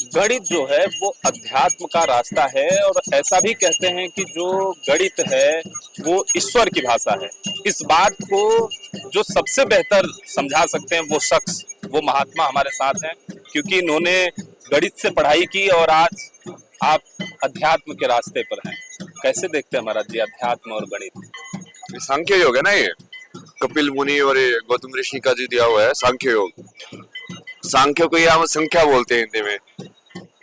गणित जो है वो अध्यात्म का रास्ता है, और ऐसा भी कहते हैं कि जो गणित है वो ईश्वर की भाषा है। इस बात को जो सबसे बेहतर समझा सकते हैं वो शख्स, वो महात्मा हमारे साथ हैं, क्योंकि इन्होंने गणित से पढ़ाई की और आज आप अध्यात्म के रास्ते पर हैं। कैसे देखते हैं महाराज जी अध्यात्म और गणित? सांख्य योग है ना ये, कपिल मुनि और ये गौतम ऋषि का जो दिया हुआ है सांख्य योग। सांख्य को ये हम संख्या बोलते हैं हिंदी में,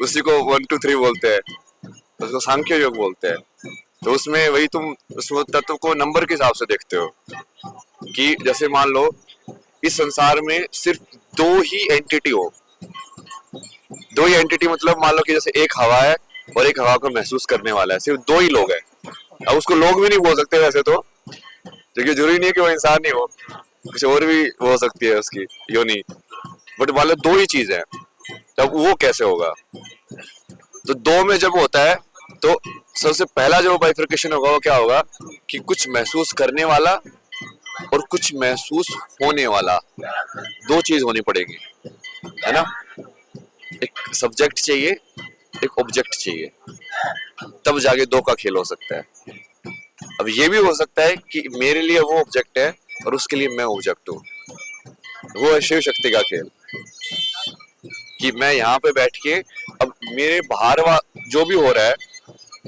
उसी को 1 2 3 बोलते हैं, तो उसको सांख्य योग बोलते हैं। तो उसमें वही तुम उस तत्व को नंबर के हिसाब से देखते हो कि जैसे मान लो इस संसार में सिर्फ दो ही एंटिटी हो। दो ही एंटिटी मतलब मान लो कि जैसे एक हवा है और एक हवा को महसूस करने वाला है, सिर्फ दो ही लोग हैं। अब उसको लोग भी नहीं बोल सकते वैसे तो, क्योंकि जरूरी नहीं है कि वो इंसान ही हो, कुछ और भी हो सकती है उसकी योनि, बट मान लो दो ही चीज है, तब वो कैसे होगा? तो दो में जब होता है तो सबसे पहला जो बाइफर्केशन होगा वो क्या होगा कि कुछ महसूस करने वाला और कुछ महसूस होने वाला, दो चीज होनी पड़ेगी, है ना। एक सब्जेक्ट चाहिए, एक ऑब्जेक्ट चाहिए, तब जाके दो का खेल हो सकता है। अब ये भी हो सकता है कि मेरे लिए वो ऑब्जेक्ट है और उसके लिए मैं ऑब्जेक्ट हूँ। वो है शिव शक्ति का खेल, कि मैं यहाँ पे बैठ के अब मेरे बाहर जो भी हो रहा है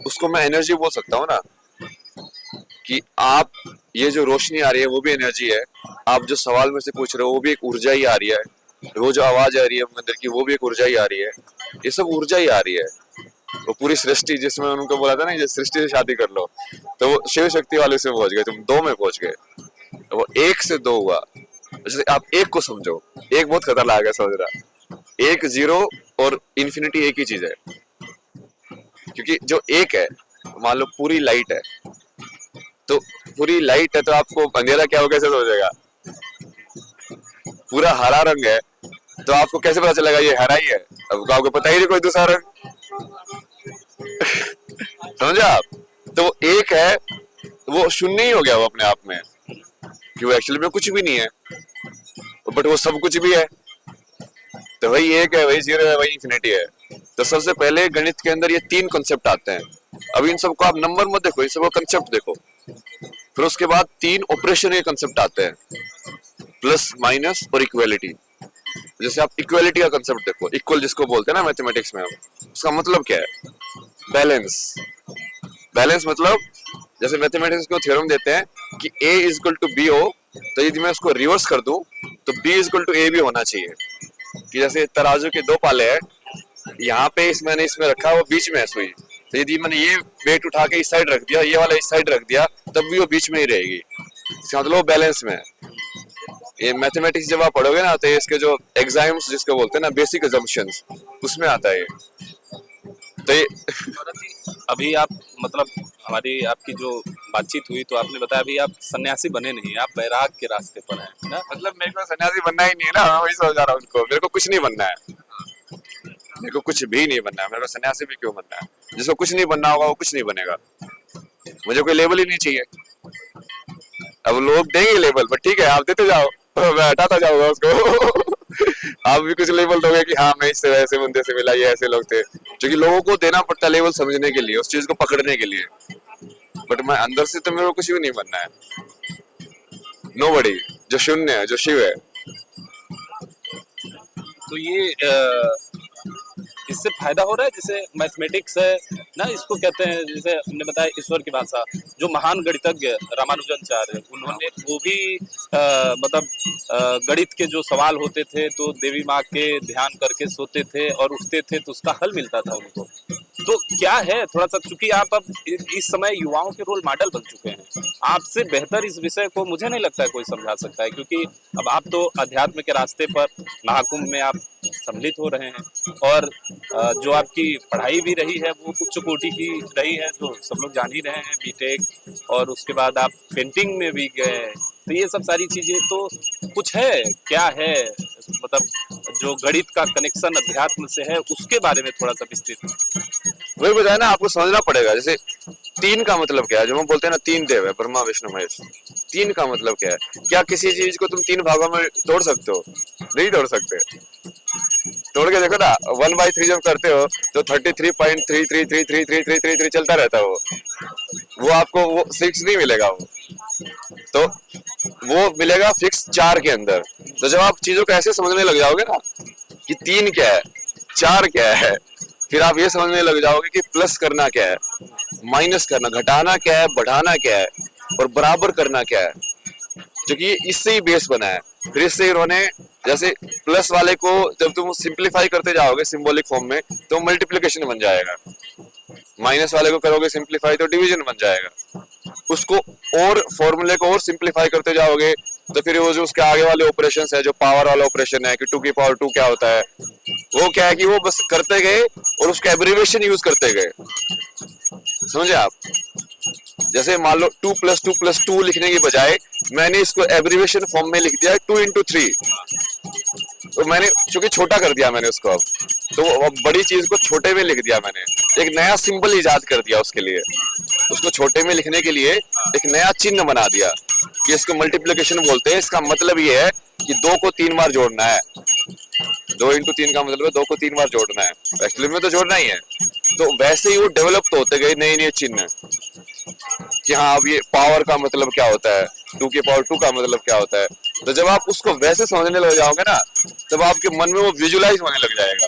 उसको मैं एनर्जी बोल सकता हूँ ना, कि आप ये जो रोशनी आ रही है वो भी एनर्जी है, आप जो सवाल में से पूछ रहे हो वो भी एक ऊर्जा ही आ रही है, वो जो आवाज आ रही है अंदर की वो भी एक ऊर्जा ही आ रही है, ये सब ऊर्जा ही आ रही है। वो पूरी सृष्टि, जिसमें उनको बोला था ना ये सृष्टि से शादी कर लो, तो वो शिव शक्ति वाले से पहुंच गए, तुम दो में पहुंच गए, तो वो एक से दो हुआ। जैसे आप एक को समझो, एक बहुत खतरनाक है समझ रहा, एक जीरो और इन्फिनिटी एक ही चीज है, क्योंकि जो एक है मान लो पूरी लाइट है, तो पूरी लाइट है तो आपको अंधेरा क्या हो कैसे समझेगा? पूरा हरा रंग है तो आपको कैसे पता चलेगा ये हरा ही है? अब आपको पता ही नहीं कोई दूसरा रंग। समझा आप? तो एक है वो शून्य ही हो गया वो अपने आप में, कि वो एक्चुअली में कुछ भी नहीं है, बट वो सब कुछ भी है। तो वही एक है, वही जीरो है, वही इंफिनिटी है। तो सबसे पहले गणित के अंदर ये तीन कॉन्सेप्ट आते हैं। अब इन सबको आप नंबर मत देखो, इन सबको कंसेप्ट देखो। फिर उसके बाद तीन ऑपरेशन के कंसेप्ट आते हैं, प्लस माइनस और इक्वलिटी। जैसे आप इक्वलिटी का कंसेप्ट देखो, इक्वल जिसको बोलते हैं ना मैथमेटिक्स में, उसका मतलब क्या है? बैलेंस। बैलेंस मतलब जैसे मैथमेटिक्स को थ्योरम देते हैं कि a is equal to B हो, तो यदि मैं उसको रिवर्स कर दूं तो b is equal to a भी होना चाहिए। कि जैसे तराजू के दो पाले हैं, यहाँ पे मैंने इसमें रखा, वो बीच में है सुई, तो यदि मैंने ये वेट उठा के इस साइड रख दिया, ये वाला इस साइड रख दिया, तब भी वो बीच में ही रहेगी। इसका मतलब वो बैलेंस में है। ये मैथमेटिक्स जब आप पढ़ोगे ना, तो इसके जो एग्जाम्स जिसको बोलते हैं ना बेसिक अजम्पशंस, उसमें आता है ये। तो ये अभी आप मतलब हमारी आपकी जो बातचीत हुई तो आपने बताया अभी आप सन्यासी बने नहीं, आप बैराग के रास्ते पर हैं ना। मतलब मेरे को सन्यासी बनना ही नहीं है ना, मैं वही समझा रहा हूँ उनको। मेरे को कुछ नहीं बनना है, मेरे को कुछ भी नहीं बनना है। मेरे को सन्यासी भी क्यों बनना है? जिसको कुछ नहीं बनना होगा वो कुछ नहीं बनेगा। मुझे कोई लेबल ही नहीं चाहिए। अब लोग देंगे लेबल, पर ठीक है आप देते जाओ, मैं हटाता जाऊंगा उसको। आप भी कुछ लेबल दोगे कि हाँ मैं इससे ऐसे बंदे से मिला, ये ऐसे लोग थे, क्योंकि लोगों को देना पड़ता है लेबल समझने के लिए, उस चीज को पकड़ने के लिए। बट मैं अंदर से तो मेरे को कुछ भी नहीं बनना है। नोबडी, जो शून्य है, जो शिव है। तो ये इससे फायदा हो रहा है, जैसे मैथमेटिक्स है ना, इसको कहते हैं, जैसे हमने बताया ईश्वर की भाषा। जो महान गणितज्ञ रामानुजाचार्य, उन्होंने वो भी मतलब गणित के जो सवाल होते थे तो देवी माँ के ध्यान करके सोते थे और उठते थे तो उसका हल मिलता था उनको। तो क्या है थोड़ा सा, चूंकि आप अब इस समय युवाओं के रोल मॉडल बन चुके हैं, आपसे बेहतर इस विषय को मुझे नहीं लगता है कोई समझा सकता है, क्योंकि अब आप तो अध्यात्म के रास्ते पर महाकुंभ में आप सम्मिलित हो रहे हैं, और जो आपकी पढ़ाई भी रही है वो उच्च कोटि की रही है, जो सब लोग जान ही रहे हैं, बीटेक, और उसके बाद आप पेंटिंग में भी गए। तो ये सब सारी चीजें तो कुछ है, क्या है मतलब जो गणित का कनेक्शन अध्यात्म से है उसके बारे में थोड़ा सा विस्तृत। वही बताया ना, आपको समझना पड़ेगा। जैसे तीन का मतलब क्या है? जो हम बोलते हैं ना तीन देव है, ब्रह्मा विष्णु महेश। तीन का मतलब क्या है? क्या किसी चीज को तुम तीन भागों में तोड़ सकते हो? नहीं तोड़ सकते। तोड़ के देखो ना, 1/3 जब करते हो तो 33.33333333 चलता रहता है वो आपको वो 6 नहीं मिलेगा, तो वो मिलेगा फिक्स 4 के अंदर। तो जब आप चीजों को ऐसे समझने लग जाओगे ना कि 3 क्या है, 4 क्या है, फिर आप ये समझने लग जाओगे कि प्लस करना क्या है, माइनस करना, घटाना क्या है, बढ़ाना क्या है और बराबर करना क्या है, क्योंकि इससे ही बेस बना है। फिर इससे इन्होंने जैसे प्लस वाले को जब तुम सिंप्लीफाई करते जाओगे सिंबॉलिक फॉर्म में तो मल्टीप्लिकेशन बन जाएगा, माइनस वाले को करोगे सिंप्लीफाई तो डिवीजन बन जाएगा, उसको और फॉर्मूले को और सिंप्लीफाई करते जाओगे तो फिर वो जो उसके आगे वाले ऑपरेशन है, जो पावर वाला ऑपरेशन है कि 2 की पावर 2 क्या होता है, वो क्या है कि वो बस करते गए और उसका एब्रिविएशन यूज करते गए। समझे आप? जैसे मान लो 2 + 2 लिखने की बजाय मैंने इसको एब्रिविएशन फॉर्म में लिख दिया 2 × 3, तो मैंने चूंकि छोटा कर दिया मैंने उसको, अब तो अब बड़ी चीज को छोटे में लिख दिया, मैंने एक नया सिंबल इजाद कर दिया उसके लिए, उसको छोटे में लिखने के लिए एक नया चिन्ह बना दिया कि इसको मल्टीप्लिकेशन बोलते हैं। इसका मतलब ये है कि 2 को 3 बार जोड़ना है, 2 × 3 का मतलब है 2 को 3 बार जोड़ना है, एक्चुअली में तो जोड़ना ही है। तो वैसे ही वो डेवलप तो होते गए नए नए चिन्ह कि हाँ अब ये पावर का मतलब क्या होता है, 2 की पावर 2 का मतलब क्या होता है। तो जब आप उसको वैसे समझने लग जाओगे ना तब आपके मन में वो विजुलाइज होने लग जाएगा।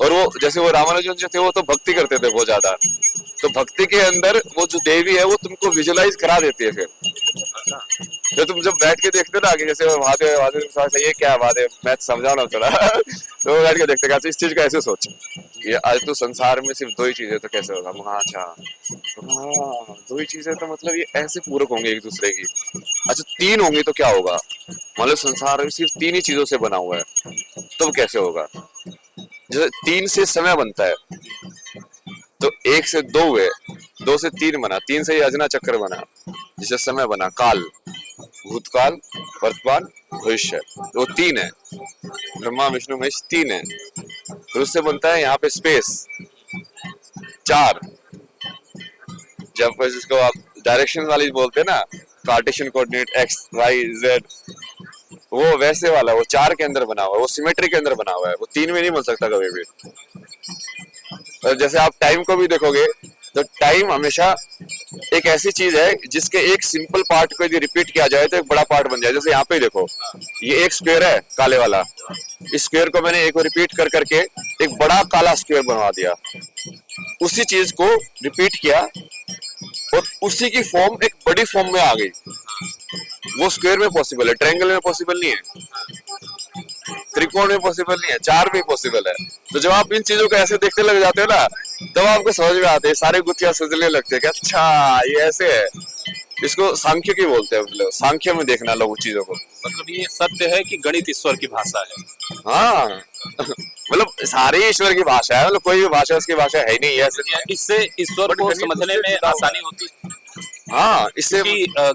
और वो जैसे वो रामानुजन जो थे वो तो भक्ति करते थे बहुत ज्यादा, तो भक्ति के अंदर वो जो देवी है वो तुमको विजुलाइज करा देती है। फिर तो तुम जब बैठ के देखते हो ना कि जैसे महादेव महादेव ये क्या महादेव, मैं समझाओ ना थोड़ा तो बैठ के देखते हैं इस चीज का ऐसे सोच, ये आज तो संसार में सिर्फ 2 ही चीजें तो कैसे होगा, हाँ अच्छा हाँ 2 ही चीजें तो मतलब ये ऐसे पूरक होंगे एक दूसरे की, अच्छा 3 होंगे तो क्या होगा, मतलब संसार सिर्फ 3 ही चीजों से बना हुआ है तो कैसे होगा। जैसे 3 से समय बनता है तो 1 से 2 हुए, 2 से 3 बना, 3 से ही अजना चक्र बना, जिससे समय बना, काल, भूतकाल, वर्तमान, भविष्य, वो 3 है, ब्रह्मा विष्णु महेश 3 है। फिर उससे बनता है यहाँ पे स्पेस 4, जब जिसको आप डायरेक्शन वाली बोलते हैं ना, Cartesian coordinate x y z, वो वैसे वाला वो 4 के अंदर बना हुआ है, वो सिमेट्री के अंदर बना हुआ है, वो 3 में नहीं बन सकता कभी भी। और जैसे आप टाइम को भी देखोगे तो टाइम हमेशा एक ऐसी चीज है जिसके एक सिंपल पार्ट को यदि रिपीट किया जाए तो एक बड़ा पार्ट बन जाए। जैसे यहाँ पे देखो ये एक स्क्वायर है काले वाला, इस स्क्वायर को मैंने एक रिपीट कर करके एक बड़ा काला स्क्वायर बनवा दिया, उसी चीज को रिपीट किया और उसी की फॉर्म एक बड़ी फॉर्म में आ गई। वो स्क्वायर में पॉसिबल है, ट्रायंगल में पॉसिबल नहीं है, त्रिकोण में पॉसिबल नहीं है, 4 में पॉसिबल है। तो जब आप इन चीजों को ऐसे देखने लग जाते हो ना तब आपको समझ में आते हैं, सारे गुत्थियां सजने लगते हैं कि अच्छा ये ऐसे है। इसको सांख्य की बोलते हैं, मतलब सांख्य में देखना लोग चीजों को, मतलब ये सत्य है कि गणित ईश्वर की भाषा है। हाँ मतलब सारी ईश्वर की भाषा है, मतलब कोई भी भाषा उसकी भाषा है ही नहीं है। इससे ईश्वर को समझने में आसानी होती है। हाँ, इससे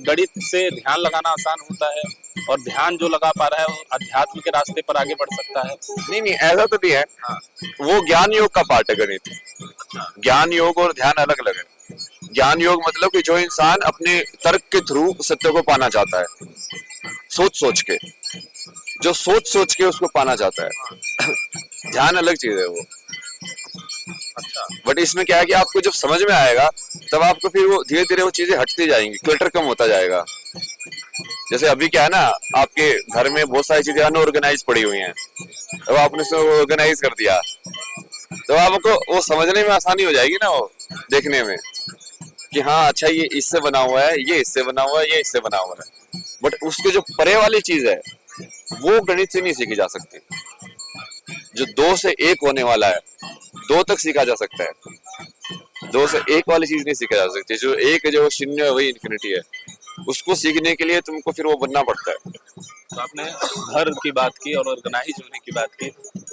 गणित से ध्यान लगाना आसान होता है और ध्यान जो लगा पा रहा है वो अध्यात्म के रास्ते पर आगे बढ़ सकता है। नहीं नहीं ऐसा तो नहीं है। हाँ। वो ज्ञान योग का पार्ट है गणित। ज्ञान योग और ध्यान अलग अलग है। ज्ञान योग मतलब कि जो इंसान अपने तर्क के थ्रू सत्य को पाना चाहता है, सोच सोच के, जो सोच सोच के उसको पाना चाहता है। ध्यान अलग चीज है वो। अच्छा, बट इसमें क्या है कि आपको जब समझ में आएगा तब आपको फिर वो धीरे धीरे वो चीजें हटती जाएंगी, क्लटर कम होता जाएगा। जैसे अभी क्या है ना, आपके घर में बहुत सारी चीजें अनऑर्गेनाइज पड़ी हुई हैं, तो आपने उसको ऑर्गेनाइज कर दिया तो आपको वो समझने में आसानी हो जाएगी ना, वो देखने में कि हाँ अच्छा ये इससे बना हुआ है, ये इससे बना हुआ है, ये इससे बना हुआ है। बट उसके जो परे वाली चीज है वो गणित से नहीं सीखी जा सकती। जो 2 से 1 होने वाला है 2 तक सीखा जा सकता है, 2 से 1 वाली चीज नहीं सीखा जा सकती। जो 1 है, जो 0 है, वही इन्फिनिटी है। उसको सीखने के लिए तुमको फिर वो बनना पड़ता है। तो आपने घर की बात की और ऑर्गेनाइज होने की बात की।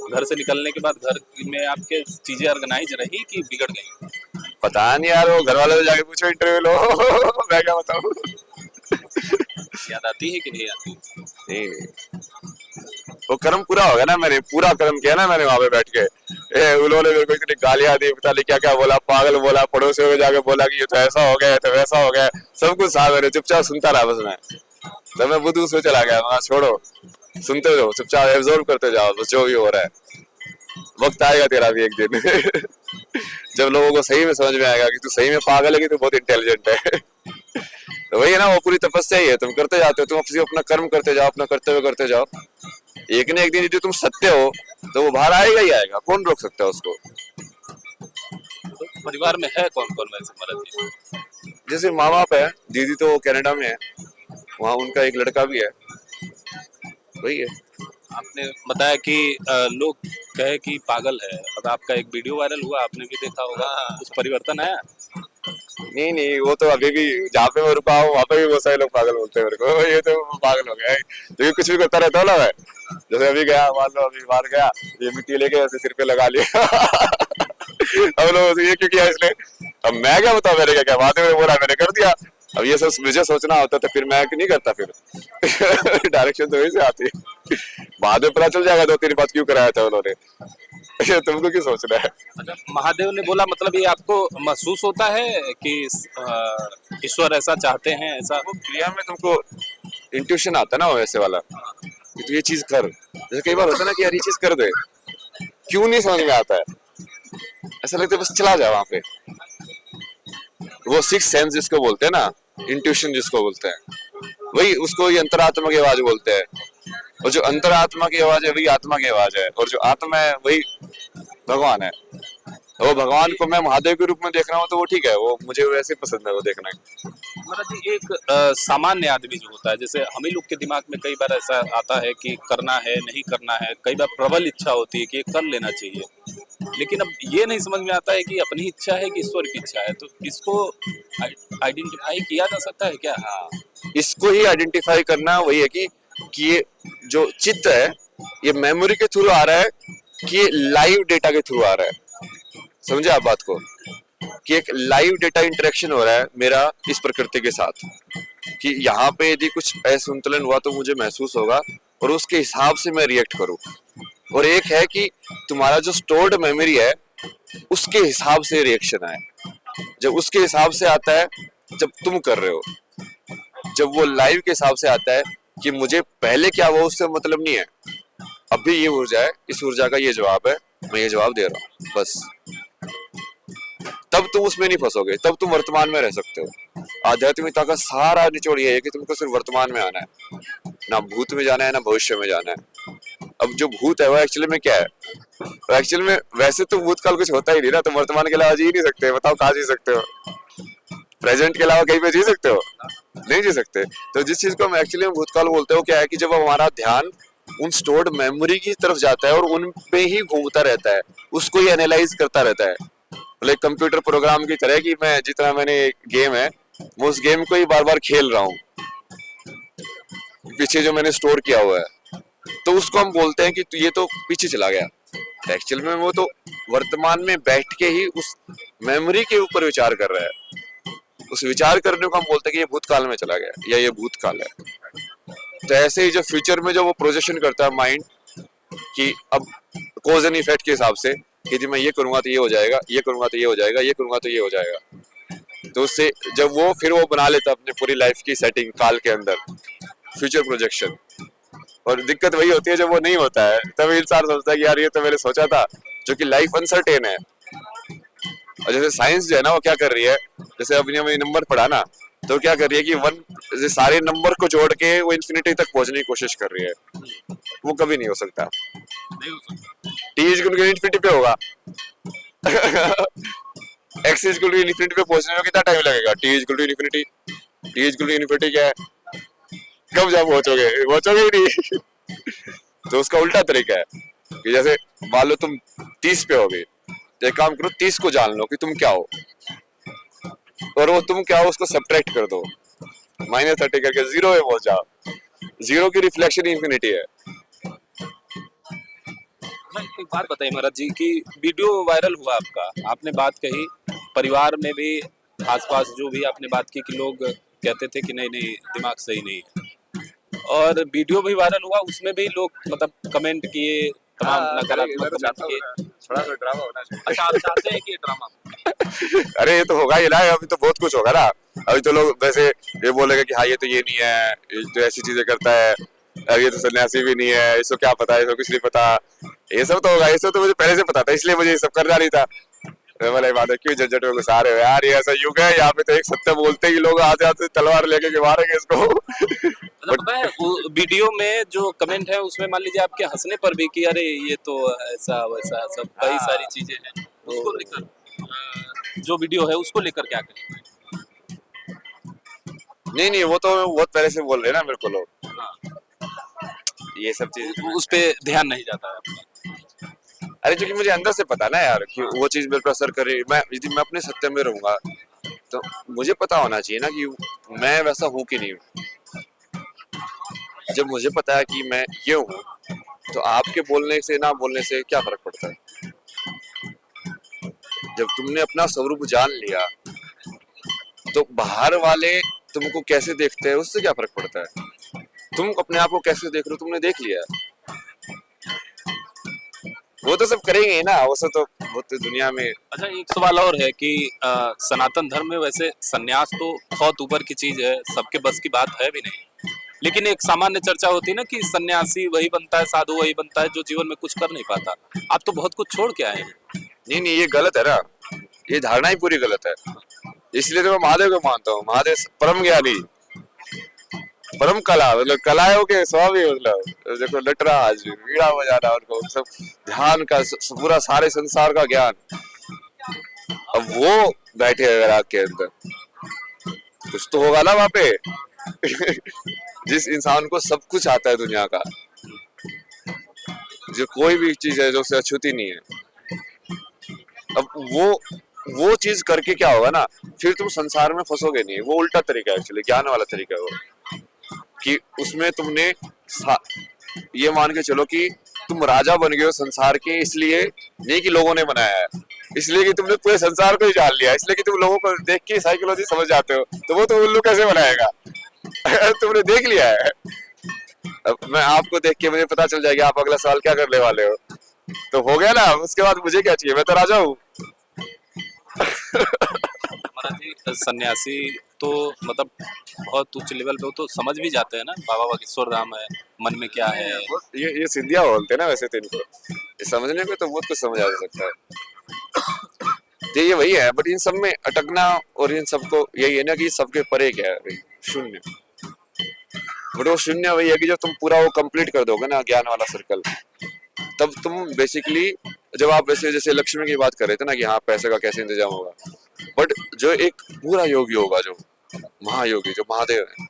घर से निकलने के बाद घर में आपके चीजें ऑर्गेनाइज रही कि बिगड़ गई? पता नहीं यार, वो घर वाले से जाके पूछो, इंटरव्यू लो मैं क्या बताऊं। याद आती है कि नहीं आती? नहीं, वो कर्म पूरा हो गया ना, मैंने पूरा कर्म किया ना मैंने वहां पे बैठ के। उन्होंने मेरे को इतनी गालियां दी, पता नहीं क्या क्या बोला, पागल बोला, पड़ोसियों को जाके बोला कि ये तो ऐसा हो गया, तो वैसा हो गया, सब कुछ साथ मैंने चुपचाप सुनता रहा बस मैं। तो मैं बुद्धू से चला गया, वहां छोड़ो सुनते रहो, चुपचाप एब्जॉर्ब करते जाओ बस जो भी हो रहा है। वक्त आएगा तेरा भी एक दिन जब लोगों को सही में समझ में आएगा कि तू सही में पागल है कि तू बहुत इंटेलिजेंट है। तो वही है ना, वो पूरी तपस्या ही है, तुम करते जाते हो, तुम अपना कर्म करते जाओ, अपना कर्तव्य करते जाओ, एक न एक दिन यदि तुम सत्य हो तो वो बाहर आएगा ही आएगा, कौन रोक सकता है उसको। तो परिवार में है कौन कौन वैसे महाराज जी? जैसे माँ बाप है, दीदी तो कनाडा में है, वहाँ उनका एक लड़का भी है, वही है। आपने बताया कि लोग कहे कि पागल है, और आपका एक वीडियो वायरल हुआ, आपने भी देखा होगा, कुछ परिवर्तन आया? नहीं नहीं, वो तो अभी भी जहाँ पे मैं रुका हूँ वहाँ पे भी बहुत सारे लोग पागल बोलते हैं मेरे को, ये तो पागल हो गया है, क्योंकि कुछ भी करता रहता हूँ ना मैं। जैसे अभी गया, मान लो अभी बाहर गया, ये मिट्टी लेके ऐसे सिर पे लगा लिया हम लोग ये क्यों किया इसने, अब मैं क्या बताऊँ, मैंने क्या क्या बात है, बोला मैंने कर दिया। अब ये सब मुझे सोचना होता तो फिर मैं नहीं करता, फिर डायरेक्शन तो वही से आती है, बाद में पता चल जाएगा 2-3 बात क्यों कराया था उन्होंने तुमको क्यों सोचना है। अच्छा, महादेव ने बोला, मतलब ये आपको महसूस होता है कि ईश्वर ऐसा चाहते हैं, ऐसा? वो क्रिया में तुमको इंट्यूशन आता है ना, वैसे वाला कि तू ये चीज कर, जैसे कई बार होता है ना कि यार ये चीज कर दे, क्यों नहीं समझ में आता है, ऐसा लगता है बस चला जाए वहां पे। वो सिक्स सेंस जिसको बोलते हैं ना, इंट्यूशन जिसको बोलते हैं, वही उसको ये अंतरात्मा की आवाज बोलते हैं, और जो अंतरात्मा की आवाज है वही आत्मा की आवाज है, और जो आत्मा है वही भगवान है। वो भगवान को मैं महादेव के रूप में देख रहा हूँ तो वो ठीक है, वो मुझे वैसे पसंद है वो देखना है। महाराज जी, एक सामान्य आदमी जो होता है, जैसे हम ही लोग के दिमाग में कई बार ऐसा आता है कि करना है, नहीं करना है, कई बार प्रबल इच्छा होती है कि ये कर लेना चाहिए, लेकिन अब ये नहीं समझ में आता है कि अपनी इच्छा है कि ईश्वर की इच्छा है, तो इसको आइडेंटिफाई किया जा सकता है क्या? हाँ, इसको ही आइडेंटिफाई करना वही है कि ये जो चित्त है ये मेमोरी के थ्रू आ रहा है कि ये लाइव डेटा के थ्रू आ रहा है। समझे आप बात को, कि एक लाइव डेटा इंटरेक्शन हो रहा है मेरा इस प्रकृति के साथ, कि यहाँ पे यदि कुछ असंतुलन हुआ तो मुझे महसूस होगा और उसके हिसाब से मैं रिएक्ट करूँ। और एक है कि तुम्हारा जो स्टोर्ड मेमोरी है उसके हिसाब से रिएक्शन आए, जब उसके हिसाब से आता है जब तुम कर रहे हो, जब वो लाइव के हिसाब से आता है कि मुझे पहले क्या हुआ उससे मतलब नहीं है, अभी ये ऊर्जा है, इस ऊर्जा का ये जवाब है, मैं ये जवाब दे रहा हूँ बस, तब तुम उसमें नहीं फंसोगे, तब तुम वर्तमान में रह सकते हो। आध्यात्मिकता का सारा निचोड़ ये है कि तुमको सिर्फ वर्तमान में आना है, ना भूत में जाना है ना भविष्य में जाना है। अब जो भूत है वो एक्चुअली में क्या है, तो एक्चुअली में वैसे तो भूतकाल कुछ होता ही नहीं ना, तुम वर्तमान के अलावा जी ही नहीं सकते, बताओ कहाँ जी सकते हो, प्रेजेंट के अलावा कहीं पे जी सकते हो, नहीं जी सकते। तो जिस चीज को हम एक्चुअली में भूतकाल बोलते हो क्या है कि जब हमारा ध्यान उन स्टोर्ड मेमोरी की तरफ जाता है और उन पे ही घूमता रहता है, उसको ही एनालाइज करता रहता है, मतलब कंप्यूटर प्रोग्राम की तरह कि मैं जितना मैंने गेम है मैं उस गेम को ही बार बार खेल रहा हूँ पीछे जो मैंने स्टोर किया हुआ है, तो उसको हम बोलते हैं कि ये तो पीछे चला गया। एक्चुअल में वो तो वर्तमान में बैठ के ही उस मेमोरी के ऊपर विचार कर रहा है, उस विचार करने को हम बोलते हैं कि ये भूतकाल में चला गया या ये भूतकाल है। तो ऐसे ही जो फ्यूचर में जो वो प्रोजेक्शन करता है माइंड कि अब कॉज एंड इफेक्ट के हिसाब से कि जी मैं ये करूंगा तो ये हो जाएगा, ये करूंगा तो ये हो जाएगा, ये करूंगा तो ये हो जाएगा, तो उससे जब वो फिर वो बना लेता अपने पूरी लाइफ की सेटिंग काल के अंदर फ्यूचर प्रोजेक्शन। और दिक्कत वही होती है जब वो नहीं होता है, तब इंसान सोचता है कि यार ये तो मैंने सोचा था, जो कि लाइफ अनसर्टेन है। और जैसे साइंस जो है ना वो क्या कर रही है, जैसे अभी हमने नंबर पढ़ा ना, तो क्या कर रही है कि वन सारे नंबर को जोड़ के वो इन्फिनिटी तक पहुंचने की कोशिश कर रही है, वो कभी नहीं हो सकता। नहीं हो सकता। T is equal to infinity पे होगा X is equal to infinity पे पहुंचने में कितना टाइम लगेगा, T is equal to infinity, T is equal to infinity क्या है, कब जब पहुंचोगे, पहुंचोगे ही नहीं तो उसका उल्टा तरीका है कि जैसे मान लो तुम 30 पे हो गए, तो एक काम करो 30 को जान लो कि तुम क्या हो, और वो तुम क्या हो उसको सब्ट्रैक्ट कर दो, -30 करके 0 पे पहुंच जाओ, 0 की रिफ्लेक्शन इन्फिनिटी है। एक बात बताइए महाराज जी कि वीडियो वायरल हुआ आपका, आपने बात कही, परिवार में भी आसपास जो भी आपने बात की कि लोग कहते थे कि नहीं नहीं दिमाग सही नहीं है, और वीडियो भी वायरल हुआ, उसमें भी लोग मतलब कमेंट किए, तमाम नकारात्मक कमेंट किए। थोड़ा सा ड्रामा होना चाहिए। अच्छा, आप चाहते हैं कि ये ड्रामा? अरे ये तो होगा ही ना, अभी तो बहुत कुछ होगा ना, अभी तो लोग वैसे ये बोलेंगे कि हाँ ये तो ये नहीं है, ये तो ऐसी चीजें करता है, अब ये तो सन्यासी भी नहीं है, इसको क्या पता है, इसको कुछ नहीं पता। ये सब तो होगा, ये सब तो मुझे पहले से पता था, इसलिए मुझे ये सब करना नहीं था। बोले बात है, क्यों झंझट में घुसा रहे हो यार, ये ऐसा युग है यहाँ पे तो एक सत्य बोलते ही लोग आते आते तलवार लेके के मारेंगे इसको। मतलब पता है वो वीडियो में जो कमेंट है उसमें मान लीजिए आपके हंसने पर भी कि अरे ये तो ऐसा वैसा सब कई सारी चीजें हैं, उसको लेकर जो वीडियो है उसको लेकर क्या करें? नहीं नहीं, वो तो बहुत पहले से बोल रहे हैं ना मेरे को लोग, हाँ, ये सब चीज। उस पे ध्यान नहीं जाता है आपका। अरे क्योंकि मुझे अंदर से पता ना यार कि वो चीज मेरे पर असर करे, मैं यदि मैं अपने सत्य में रहूंगा तो मुझे पता होना चाहिए ना कि मैं वैसा हूँ कि नहीं हूँ। जब मुझे पता है कि मैं ये हूँ तो आपके बोलने से ना बोलने से क्या फर्क पड़ता है। जब तुमने अपना स्वरूप जान लिया तो बाहर वाले तुमको कैसे देखते हैं उससे क्या फर्क पड़ता है। तुम अपने आप को कैसे देख रहे हो तुमने देख लिया, वो तो सब करेंगे ही ना, वो सब तो बहुत दुनिया में। अच्छा, एक सवाल और है कि सनातन धर्म में वैसे सन्यास तो बहुत ऊपर की चीज है, सबके बस की बात है भी नहीं, लेकिन एक सामान्य चर्चा होती है ना कि सन्यासी वही बनता है, साधु वही बनता है जो जीवन में कुछ कर नहीं पाता। आप तो बहुत कुछ छोड़ के आए हैं। नहीं नहीं, ये गलत है ना, ये धारणा ही पूरी गलत है। इसलिए तो मैं महादेव को मानता हूँ, महादेव परम ज्ञानी, परम कला, मतलब कलाओं के स्वामी, मतलब देखो नटराज, वीणा बजाना, उनको सब ध्यान का पूरा सारे संसार का ज्ञान, अब वो बैठे अगर आग के अंदर कुछ तो होगा ना वहां पे। जिस इंसान को सब कुछ आता है दुनिया का, जो कोई भी चीज है जो उसे अछूती नहीं है, अब वो चीज करके क्या होगा ना, फिर तुम संसार में फंसोगे नहीं। वो उल्टा तरीका है, एक्चुअली ज्ञान वाला तरीका है वो, कि उसमें तुमने ये मान के चलो कि तुम राजा बन गए हो संसार के, इसलिए नहीं कि लोगों ने बनाया है, इसलिए कि तुमने पूरे संसार को ही जान लिया, इसलिए कि तुम लोगों को देख के साइकोलॉजी समझ जाते हो, तो वो तो उल्लू कैसे बनाएगा। तुमने देख लिया है, अब मैं आपको देख के मुझे पता चल जाएगा आप अगला सवाल क्या करने वाले हो, तो हो गया ना, उसके बाद मुझे क्या चाहिए, मैं तो राजा हूँ। महाराज जी, सन्यासी तो मतलब बहुत उच्च लेवल पे वो तो समझ भी जाते हैं ना, बाबा बागेश्वर धाम है, मन में क्या है। ये सिंधिया बोलते हैं ना वैसे तो इनको, ये समझने को तो बहुत कुछ समझ आ सकता है। तो ये वही है, बट इन सब में अटकना और इन सबको यही है ना कि सबके परे क्या है भाई, शून्य। बट वो शून्य वही है कि जब तुम पूरा वो कंप्लीट कर दोगे ना ज्ञान वाला सर्कल, तब तुम बेसिकली, जब आप वैसे जैसे लक्ष्मी की बात कर रहे थे ना कि हाँ पैसे का कैसे इंतजाम होगा, बट जो एक पूरा योगी होगा, जो महायोगी, जो महादेव है,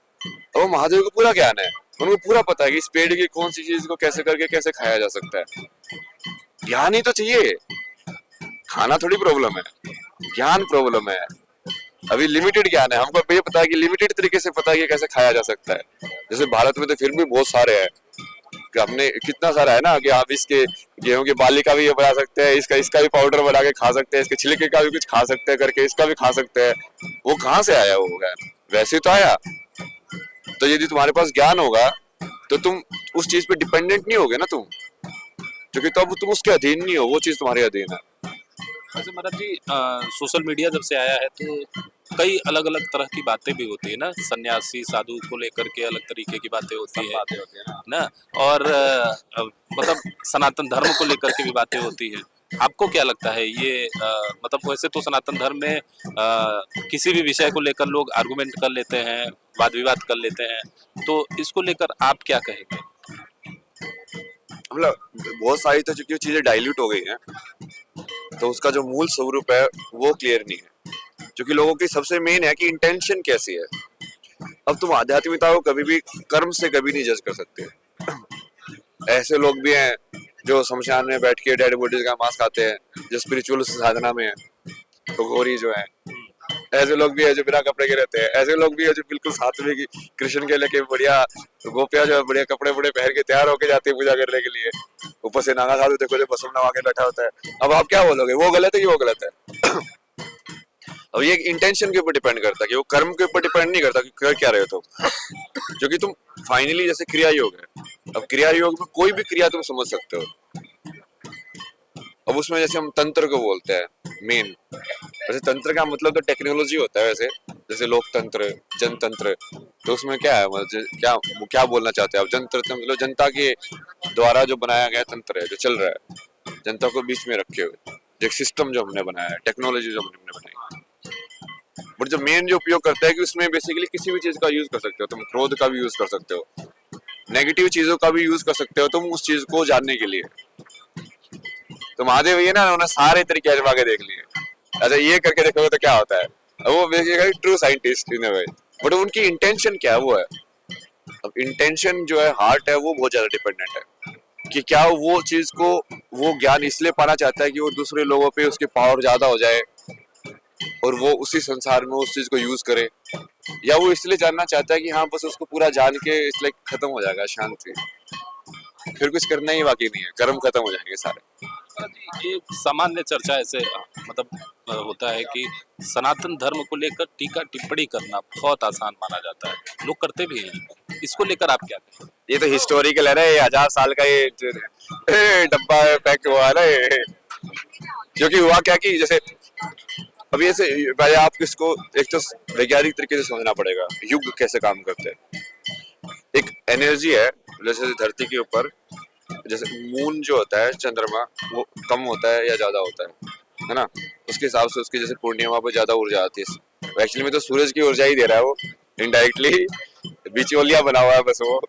वो महादेव को पूरा ज्ञान है, उनको पूरा पता है कि इस पेड़ की कौन सी चीज को कैसे करके कैसे खाया जा सकता है। ज्ञान ही तो चाहिए, खाना थोड़ी प्रॉब्लम है, ज्ञान प्रॉब्लम है। अभी लिमिटेड ज्ञान है, हमको ये पता है कि लिमिटेड तरीके से पता है कि कैसे खाया जा सकता है। जैसे भारत में तो फिर भी बहुत सारे हैं, हमने कितना सारा है ना कि आप इसके गेहूं की बाली का भी ये बना सकते हैं, इसका भी पाउडर बना के खा सकते हैं, इसके छिलके का भी कुछ खा सकते हैं करके, इसका भी खा सकते हैं। वो कहाँ से आया वो ज्ञान, वैसे तो आया। तो यदि तुम्हारे पास ज्ञान होगा तो तुम उस चीज पे डिपेंडेंट नहीं होगे ना तुम, क्योंकि तब तुम उसके अधीन नहीं हो, वो चीज तुम्हारे अधीन है। वैसे महाराज जी, सोशल मीडिया जब से आया है तो कई अलग अलग तरह की बातें भी होती है ना, सन्यासी साधु को लेकर के अलग तरीके की बातें होती है ना, और मतलब सनातन धर्म को लेकर के भी बातें होती है। आपको क्या लगता है ये मतलब वैसे तो सनातन धर्म में किसी भी विषय को लेकर लोग आर्गुमेंट कर लेते हैं, वाद विवाद कर लेते हैं, तो इसको लेकर आप क्या कहेंगे? मतलब बहुत सारी तो चूंकि चीजें डाइल्यूट हो गई हैं, तो उसका जो मूल स्वरूप है वो क्लियर नहीं है, क्योंकि लोगों की सबसे मेन है कि इंटेंशन कैसी है। अब तुम आध्यात्मिकता को कभी भी कर्म से कभी नहीं जज कर सकते। ऐसे लोग भी हैं जो शमशान में बैठ के डेड बॉडीज का मांस खाते हैं, जो स्पिरिचुअल साधना में है, तो गौरी जो है, ऐसे लोग भी है जो बिना कपड़े के रहते हैं, ऐसे लोग भी है जो बिल्कुल सात्विक कृष्ण के लेके बढ़िया गोपियां जो है बढ़िया कपड़े बड़े पहन के तैयार होके जाती है पूजा करने के लिए, ऊपर से नागा साधु देखो जो भस्म नवा के बैठा होता है। अब आप क्या बोलोगे, वो गलत है कि वो गलत है? अब ये इंटेंशन के ऊपर डिपेंड करता है, कि वो कर्म के ऊपर डिपेंड नहीं करता कि कर क्या रहे हो तुम, क्योंकि तुम फाइनली जैसे क्रिया योग है, अब क्रिया योग में कोई भी क्रिया तुम समझ सकते हो, अब उसमें जैसे हम तंत्र को बोलते हैं मेन, वैसे तंत्र का मतलब तो टेक्नोलॉजी होता है वैसे, जैसे लोकतंत्र, जनतंत्र। तो उसमें क्या है, मतलब क्या क्या बोलना चाहते हैं आप? जनतंत्र मतलब जनता के द्वारा जो बनाया गया तंत्र है, जो चल रहा है जनता को बीच में रखे हुए, जो एक सिस्टम जो हमने बनाया है, टेक्नोलॉजी जो हमने बनाई। बट जो मेन जो उपयोग करता है कि उसमें बेसिकली किसी भी चीज का यूज कर सकते हो तुम, क्रोध का भी यूज कर सकते हो, नेगेटिव चीजों का भी यूज कर सकते हो तुम उस चीज को जानने के लिए। तो महादेव ये ना उन्होंने सारे तरीके आजमा के देख लिए, अच्छा ये करके देखोगे तो क्या होता है। अब वो basically true scientist in a way, but उनकी इंटेंशन क्या है वो है। अब इंटेंशन जो है, हार्ट है, वो बहुत ज्यादा डिपेंडेंट है कि क्या वो चीज को, वो ज्ञान इसलिए पाना चाहता है कि वो दूसरे लोगों पे उसकी पावर ज्यादा हो जाए और वो उसी संसार में उस चीज को यूज करे, या वो इसलिए जानना चाहता है कि हाँ बस उसको पूरा जान के इसलिए खत्म हो जाएगा शांति, फिर कुछ करना ही बाकी नहीं है, कर्म खत्म हो जाएंगे सारे। ये सामान्य चर्चा ऐसे मतलब होता है कि सनातन धर्म को लेकर टीका टिप्पणी करना बहुत आसान माना जाता है, लोग करते भी हैं। इसको लेकर आप क्या कहें? ये तो हिस्टोरिकल है ना, ये 1000 साल का ये डब्बा पैक हुआ है ना ये। क्योंकि हुआ क्या कि जैसे अभी ऐसे पहले आप किसको एक तो वैज्ञानिक तरीके से समझना पड़ेगा युग कैसे काम करते हैं। एक एनर्जी है, जैसे धरती के ऊपर जैसे मून जो होता है, चंद्रमा, वो कम होता है या ज्यादा होता है ना, उसके हिसाब से उसकी जैसे पूर्णिमा पे ज्यादा ऊर्जा आती है। एक्चुअली में तो सूरज की ऊर्जा ही दे रहा है वो, इनडायरेक्टली बिचौलिया बना हुआ है बस वो,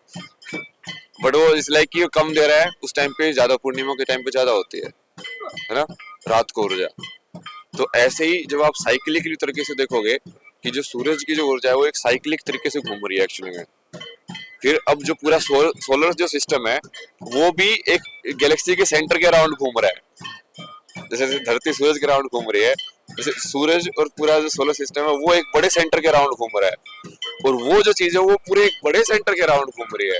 बट वो इस लाइक कि वो कम दे रहा है उस टाइम पे, ज्यादा पूर्णिमा के टाइम पे ज्यादा होती है ना रात को ऊर्जा। तो ऐसे ही जब आप साइक्लिकली तरीके से देखोगे कि जो सूरज की जो ऊर्जा है वो एक साइक्लिक तरीके से घूम रही है एक्चुअली में। फिर अब जो पूरा सोलर जो सिस्टम है वो भी एक गैलेक्सी के सेंटर के अराउंड घूम रहा है, जैसे धरती सूरज के अराउंड घूम रही है, जैसे सूरज और पूरा जो सोलर सिस्टम है वो एक बड़े सेंटर के अराउंड घूम रहा है, और वो जो चीज है वो पूरे एक बड़े सेंटर के अराउंड घूम रही है।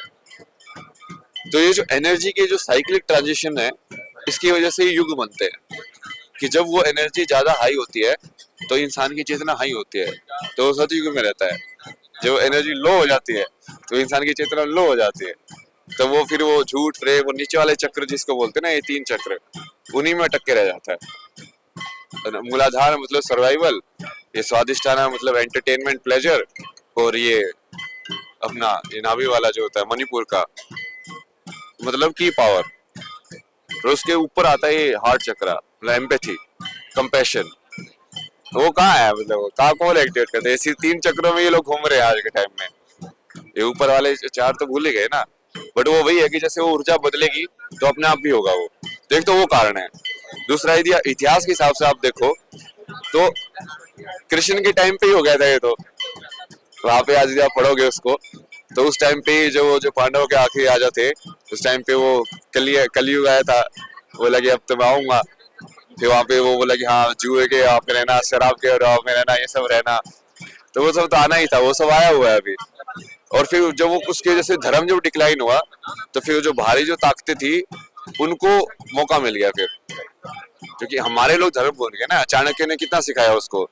तो ये जो एनर्जी के जो साइक्लिक ट्रांजिशन है, इसकी वजह से युग बनते हैं कि जब वो एनर्जी ज्यादा हाई होती है तो इंसान की चेतना हाई होती है, तो वो सतयुग में रहता है। जब एनर्जी लो हो जाती है तो इंसान की चेतना लो हो जाती है, तो वो फिर वो झूठ प्रेम और नीचे वाले चक्र जिसको बोलते हैं ना, ये 3 चक्र, उन्हीं में अटक के रह जाता है। मूलाधार मतलब सर्वाइवल, ये स्वादिष्टाना मतलब एंटरटेनमेंट प्लेजर, और ये अपना ये नाभि वाला जो होता है मणिपुर का मतलब की पावर, और उसके ऊपर आता है ये हार्ट चक्रा मतलब एम्पैथी कंपैशन। वो कहाँ है, मतलब कहाँ कौन एक्टिवेट करते हैं? इसी 3 चक्रों में ये लोग घूम रहे हैं आज के टाइम में। ये ऊपर वाले 4 तो भूल ही गए ना, बट वो वही है कि जैसे वो ऊर्जा बदलेगी तो अपने आप भी होगा वो। तो एक तो वो कारण है। दूसरा यदि इतिहास के हिसाब से आप देखो तो कृष्ण के टाइम पे ही हो गया था ये, तो वहां पे आज आप पढ़ोगे उसको तो उस टाइम पे जो पांडवों के आखिरी राजा थे, उस टाइम पे वो कलयुग आया था, बोला कि अब तो मैं आऊंगा। फिर वहां पे वो बोला कि हाँ जुए के आप में रहना, शराब के में रहना, ये सब रहना, तो वो सब तो आना ही था, वो सब आया हुआ है अभी। और फिर जब वो उसके जैसे धर्म जब डिक्लाइन हुआ तो फिर जो भारी जो ताकतें थी उनको मौका मिल गया फिर, क्योंकि हमारे लोग धर्म भूल गए ना। चाणक्य ने कितना सिखाया उसको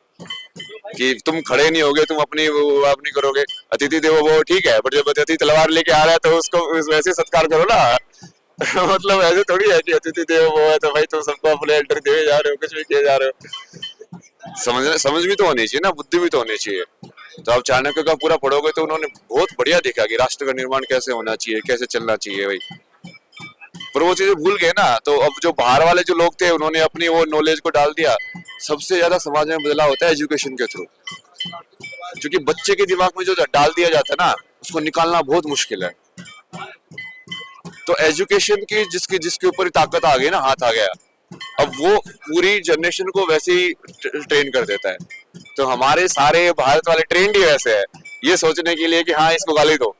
कि तुम खड़े नहीं होगे, तुम अपनी वो अपनी करोगे, अतिथि देवो वो ठीक है, बट जब अतिथि तलवार लेके आ रहा है तो उसको वैसे सत्कार करो ना। मतलब ऐसे थोड़ी है कि अतिथि देवो वो है तो भाई तुम सबको अपने एंट्री दे जा रहे हो, कुछ भी किए जा रहे हो। समझ भी तो होनी चाहिए ना, बुद्धि भी तो होनी चाहिए। तो आप चाणक्य का पूरा पढ़ोगे तो उन्होंने बहुत बढ़िया देखा कि राष्ट्र का निर्माण कैसे होना चाहिए, कैसे चलना चाहिए भाई, पर वो चीजें भूल गए ना। तो अब जो बाहर वाले जो लोग थे उन्होंने अपनी वो नॉलेज को डाल दिया। सबसे ज्यादा समाज में बदलाव होता है एजुकेशन के थ्रू, क्योंकि बच्चे के दिमाग में जो डाल दिया जाता है ना उसको निकालना बहुत मुश्किल है। तो एजुकेशन की जिसके जिसके ऊपर ताकत आ गई ना, हाथ आ गया, अब वो पूरी जनरेशन को वैसे ही ट्रेन कर देता है। तो हमारे सारे भारत वाले ट्रेंड ही वैसे है, ये सोचने के लिए कि हाँ इसको गाली दो,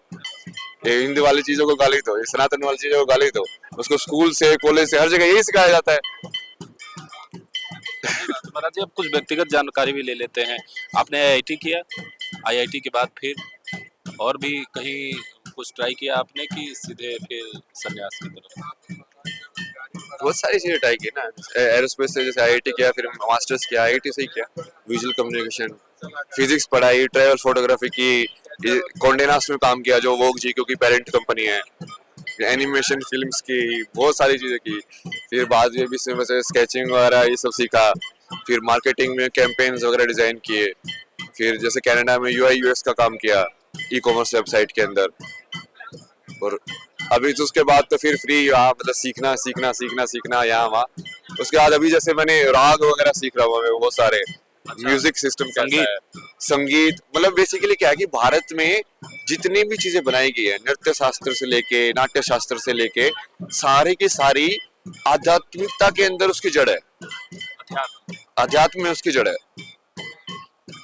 ये हिंदू वाली चीजों को गाली दो, ये सनातन वाली चीजों को गाली दो, उसको स्कूल से कॉलेज से हर जगह यही सिखाया जाता है। महाराज जी, अब कुछ व्यक्तिगत जानकारी भी ले लेते हैं। आपने आईआईटी किया, आईआईटी के बाद फिर और भी कहीं कुछ ट्राई किया आपने कि सीधे फिर संन्यास की तरफ? बहुत सारी चीजें ट्राई की ना, एरोस्पेस से जैसे आईआईटी किया, फिर मास्टर्स किया आईआईटी से ही किया, विजुअल कम्युनिकेशन, फिजिक्स पढ़ाई, ट्रैवल फोटोग्राफी की, कॉन्डे नास्ट में काम किया जो वोग जी की पेरेंट कंपनी है। एनिमेशन फिल्म्स की, बहुत सारी चीजें की। फिर बाद में भी से स्केचिंग वगैरह ये सब सीखा। फिर मार्केटिंग में कैंपेन्स वगैरह डिजाइन किए। फिर जैसे कनाडा में यूआई यूएक्स का काम किया ई कॉमर्स वेबसाइट के अंदर। और अभी तो उसके बाद तो फिर फ्री यहाँ मतलब सीखना सीखना सीखना सीखना यहाँ वहाँ। उसके बाद अभी जैसे मैंने राग वगैरह सीख रहा हूँ मैं बहुत सारे। अच्छा, म्यूजिक सिस्टम कैसा संगीत। है, संगीत मतलब बेसिकली क्या है कि भारत में जितनी भी चीजें बनाई गई है नृत्य शास्त्र से लेके नाट्य शास्त्र से लेके सारी की सारी आध्यात्मिकता के अंदर उसकी जड़ है। अध्यात्म। अध्यात्म में उसकी जड़ है।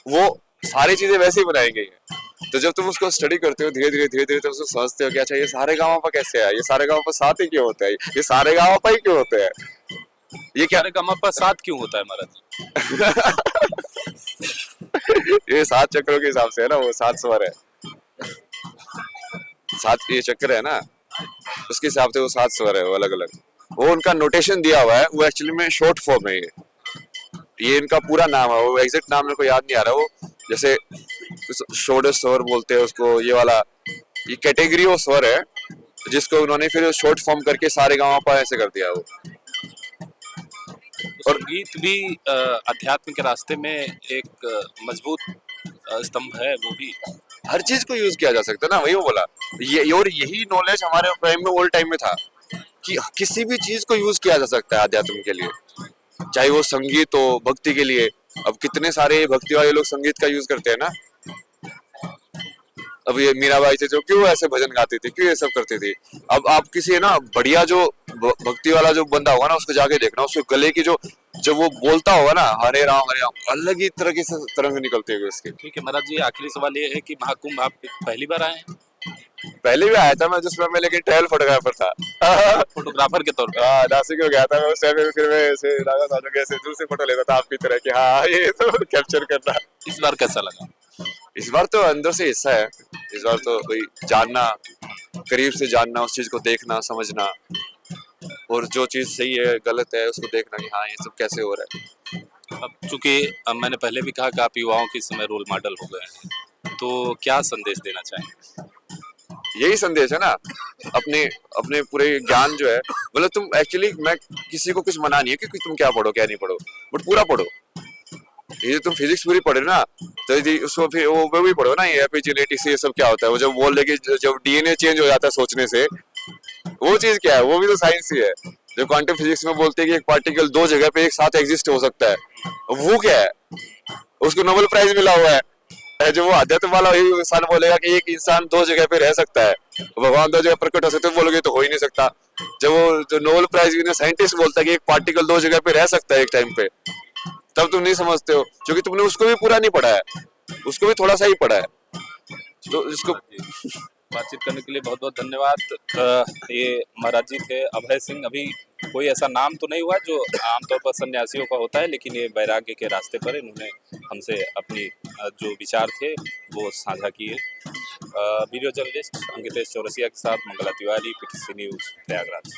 वो सारी चीजें वैसे ही बनाई गई है। तो जब तुम उसको स्टडी करते हो धीरे धीरे तुम उसको समझते हो कि अच्छा ये सारे गाँव पर कैसे है, ये सारे गाँव पर साथ ही क्यों होता है, ये सारे गाँव पर ही क्यों होते हैं, ये क्या सारे गमा साथ क्यों होता है महाराज जी? ये 7 चक्रों के हिसाब से है ना, वो 7 स्वर है, 7 ये चक्र है ना, उसके हिसाब से वो 7 स्वर है, वो अलग अलग। वो उनका नोटेशन दिया हुआ है, वो एक्चुअली में शॉर्ट फॉर्म है। ये इनका पूरा नाम है, वो एग्जैक्ट नाम मेरे को याद नहीं आ रहा। वो जैसे षोडश स्वर बोलते हैं उसको, ये वाला ये कैटेगरी वो स्वर है जिसको उन्होंने फिर शॉर्ट फॉर्म करके सारे गाँव पर ऐसे कर दिया वो। तो संगीत भी अध्यात्म के रास्ते में एक मजबूत स्तंभ है, वो भी। हर चीज को यूज किया जा सकता है ना, वही वो बोला। ये और यही नॉलेज हमारे टाइम में ओल्ड टाइम में था कि किसी भी चीज को यूज किया जा सकता है अध्यात्म के लिए, चाहे वो संगीत हो भक्ति के लिए। अब कितने सारे भक्ति वाले लोग संगीत का यूज करते हैं ना। अब ये मीराबाई थे जो क्यों ऐसे भजन गाती थी, क्यों ये सब करती थी। अब आप किसी है ना बढ़िया जो भक्ति वाला जो बंदा होगा ना उसको जाके देखना, उसके गले की जो जब वो बोलता होगा ना हरे राम अलग ही तरह की तरंग निकलती है उसकी। ठीक है महाराज जी, आखिरी सवाल ये है कि महाकुंभ आप पहली बार आए हैं? पहले भी आया था मैं जिसमें मैं, लेकिन ट्रायल फोटोग्राफर था फोटोग्राफर के तौर पे? हाँ नासिक में गया था मैं उस टाइम में। फिर मैं ऐसे राजा साधु के ऐसे दूर से फोटो लेता था आपकी तरह कि हाँ ये तो कैप्चर करना। इस बार कैसा लगा? इस बार तो अंदर से हिस्सा है, इस बार तो वही जानना, करीब से जानना, उस चीज को देखना समझना, और जो चीज सही है गलत है उसको देखना कि हाँ ये सब कैसे हो रहा है। अब चूंकि मैंने पहले भी कहा कि आप युवाओं के समय रोल मॉडल हो गए हैं, तो क्या संदेश देना चाहेंगे? यही संदेश है ना, अपने अपने पूरे ज्ञान जो है, मतलब तुम एक्चुअली मैं किसी को कुछ मना नहीं है कि तुम क्या पढ़ो क्या नहीं पढ़ो, बट पूरा पढ़ो। ये तुम फिजिक्स पूरी पढ़े ना तो उसको फिर वो भी पढ़ो ना, ये एपिजेनेटिक्स ये सब क्या होता है। वो जब बोल रहे कि जब डीएनए चेंज हो जाता है सोचने से, वो चीज क्या है, वो भी तो साइंस ही है। जो क्वांटम फिजिक्स में बोलते हैं कि एक पार्टिकल 2 जगह पे एक साथ एग्जिस्ट हो सकता है, वो क्या है, उसको नोबेल प्राइज मिला हुआ है। जो वो अध्यात्म वाला वही इंसान बोलेगा कि एक इंसान 2 जगह पे रह सकता है, भगवान 2 जगह प्रकट हो सकते हैं, बोलोगे तो हो ही नहीं सकता। जब वो जो नोबेल प्राइज विनर साइंटिस्ट बोलता है कि एक पार्टिकल 2 जगह पे रह सकता है एक टाइम पे, तब तुम नहीं समझते हो क्योंकि तुमने उसको भी पूरा नहीं पढ़ा है, उसको भी थोड़ा सा ही पढ़ा है। तो इसको बातचीत करने के लिए बहुत बहुत धन्यवाद। ये महाराज जी थे अभय सिंह। अभी कोई ऐसा नाम तो नहीं हुआ जो आमतौर पर सन्यासियों का होता है, लेकिन ये वैराग्य के रास्ते पर इन्होंने हमसे अपनी जो विचार थे वो साझा किए। वीडियो जर्नलिस्ट अंकितेश चौरसिया के साथ मंगला तिवारी, पीटीसी न्यूज प्रयागराज।